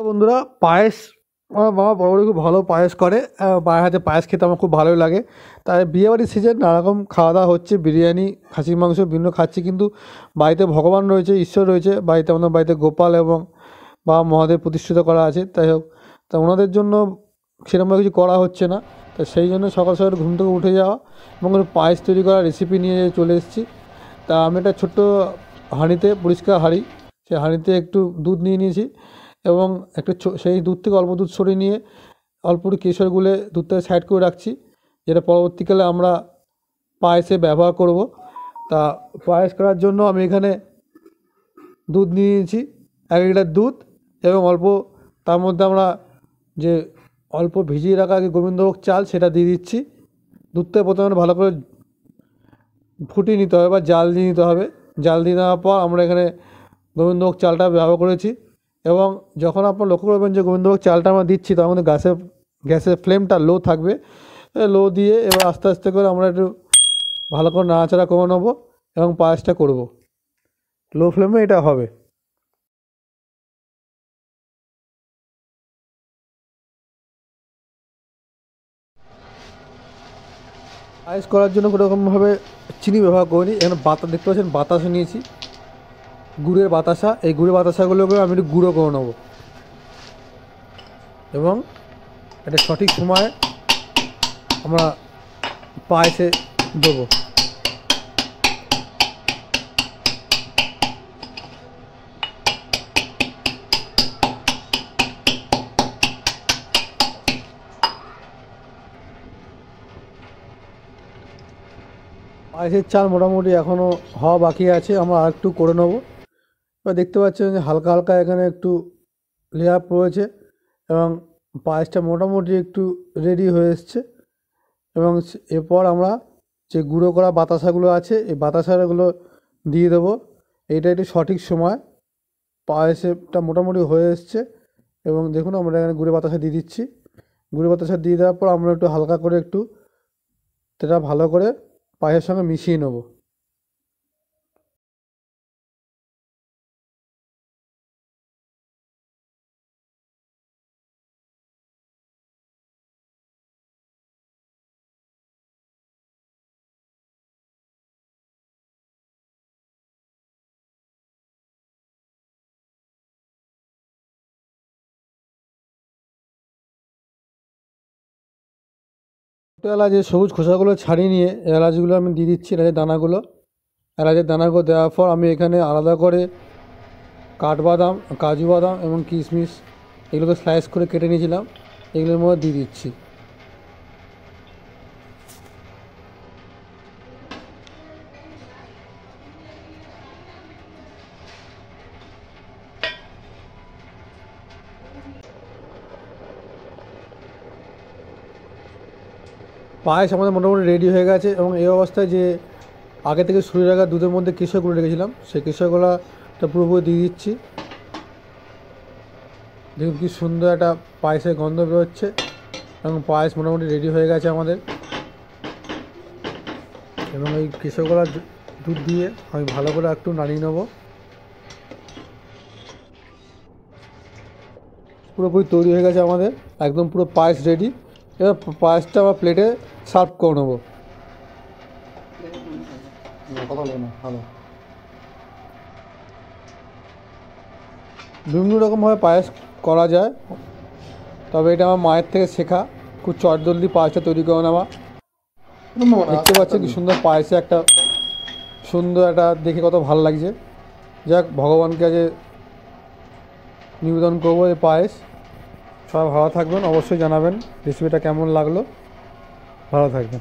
বন্ধুরা, পায়েস আমার মা বড় খুব ভালো পায়েস করে। মায়ের হাতে পায়েস খেতে আমার খুব ভালোই লাগে। তাই বিয়েবাড়ির সিজন নানারকম খাওয়া দাওয়া হচ্ছে, বিরিয়ানি, খাসির মাংস বিভিন্ন খাচ্ছি, কিন্তু বাড়িতে ভগবান রয়েছে, ঈশ্বর রয়েছে বাড়িতে। আমাদের বাড়িতে গোপাল এবং বাবা মহাদেব প্রতিষ্ঠিত করা আছে। তাই হোক, তা ওনাদের জন্য সেরকমভাবে কিছু করা হচ্ছে না। তা সেই জন্য সকাল সকাল ঘুম থেকে উঠে যাওয়া এবং পায়েস তৈরি করার রেসিপি নিয়ে চলে এসেছি। তা আমি একটা ছোট্ট হাঁড়িতে, পরিষ্কার হাঁড়ি, সেই হাঁড়িতে একটু দুধ নিয়ে নিয়েছি এবং একটু সেই দুধ থেকে অল্প দুধ সরিয়ে নিয়ে অল্প একটু কেশর গুলে দুধটাকে সাইড করে রাখছি, যেটা পরবর্তীকালে আমরা পায়েসে ব্যবহার করব। তা পায়েস করার জন্য আমি এখানে দুধ নিয়ে নিয়েছি, 1 লিটার দুধ, এবং অল্প তার মধ্যে আমরা যে অল্প ভিজিয়ে রাখা আগে গোবিন্দভোগ চাল সেটা দিয়ে দিচ্ছি। দুধটা প্রথমে ভালো করে ফুটিয়ে নিতে হবে বা জাল দিয়ে নিতে হবে। জাল দিয়ে নেওয়ার পর আমরা এখানে গোবিন্দভোগ চালটা ব্যবহার করেছি। এবং যখন আপনারা লক্ষ্য করবেন যে গোবিন্দভোগ চালটা আমরা দিচ্ছি, তখন গ্যাসের ফ্লেমটা লো থাকবে। লো দিয়ে এবার আস্তে আস্তে করে আমরা একটু ভালো করে নাড়াচাড়া করে নেবো এবং পায়েসটা করব। লো ফ্লেমে এটা হবে। পায়েস করার জন্য কোনোরকমভাবে চিনি ব্যবহার করিনি। এখানে দেখতে পাচ্ছেন বাতাসা নিয়েছি, গুড়ের বাতাসা। এই গুড়ের বাতাসাগুলোকে আমি একটু গুঁড়ো করে নেবো এবং এটা সঠিক সময়ে আমরা পায়েসে দেবো। পায়েসের চাল মোটামুটি এখনও হওয়া বাকি আছে, আমরা আর একটু করে নেবো। এবার দেখতে পাচ্ছেন যে হালকা হালকা এখানে একটু লেয়ার পড়েছে এবং পায়েসটা মোটামুটি একটু রেডি হয়ে এসছে। এবং এরপর আমরা যে গুঁড়ো করা বাতাসাগুলো আছে, এই বাতাসাগুলো দিয়ে দেবো। এইটা একটু সঠিক সময়, পায়েসটা মোটামুটি হয়ে এসছে। এবং দেখুন আমরা এখানে গুঁড়ো বাতাসা দিয়ে দিচ্ছি। গুঁড়ো বাতাসা দিয়ে দেওয়ার পর আমরা একটু হালকা করে একটু এটা ভালো করে পায়েসের সঙ্গে মিশিয়ে নেব। ছোটো এলাচের সবুজ খোসাগুলো ছাড়িয়ে নিয়ে এলাচগুলো আমি দিয়ে দিচ্ছি, এলাচের দানাগুলো। এলাচের দানাগুলো দেওয়ার পর আমি এখানে আলাদা করে কাঠবাদাম, কাজু বাদাম এবং কিশমিশ এগুলোকে স্লাইস করে কেটে নিয়েছিলাম, এগুলোর মধ্যে দিয়ে দিচ্ছি। পায়েস আমাদের মোটামুটি রেডি হয়ে গেছে। এবং এই অবস্থায় যে আগে থেকে সরিয়ে রাখা দুধের মধ্যে কেশরগুলো রেখেছিলাম, সেই কেশরগুলোটা পুরোপুরি দিয়ে দিচ্ছি। দেখুন কি সুন্দর একটা পায়েসের গন্ধ বেরোচ্ছে এবং পায়েস মোটামুটি রেডি হয়ে গেছে আমাদের। এবং এই কেশরগুলো দুধ দিয়ে আমি ভালো করে একটু নাড়িয়ে নেবো। পুরোপুরি তৈরি হয়ে গেছে আমাদের, একদম পুরো পায়েস রেডি। এবার পায়েসটা আমরা প্লেটে সার্ভ করে নেবো। ভালো বিভিন্ন রকমভাবে পায়েস করা যায়, তবে এটা আমার মায়ের থেকে শেখা। খুব চটজলদি পায়েসটা তৈরি করে নেওয়া। দেখতে পাচ্ছেন কি সুন্দর পায়েসে একটা সুন্দর একটা দেখে কত ভালো লাগছে। যাক, ভগবানকে আজ নিবেদন করবো এই পায়েস। সবাই ভালো থাকবেন, অবশ্যই জানাবেন রেসিপিটা কেমন লাগলো। ভালো থাকবেন।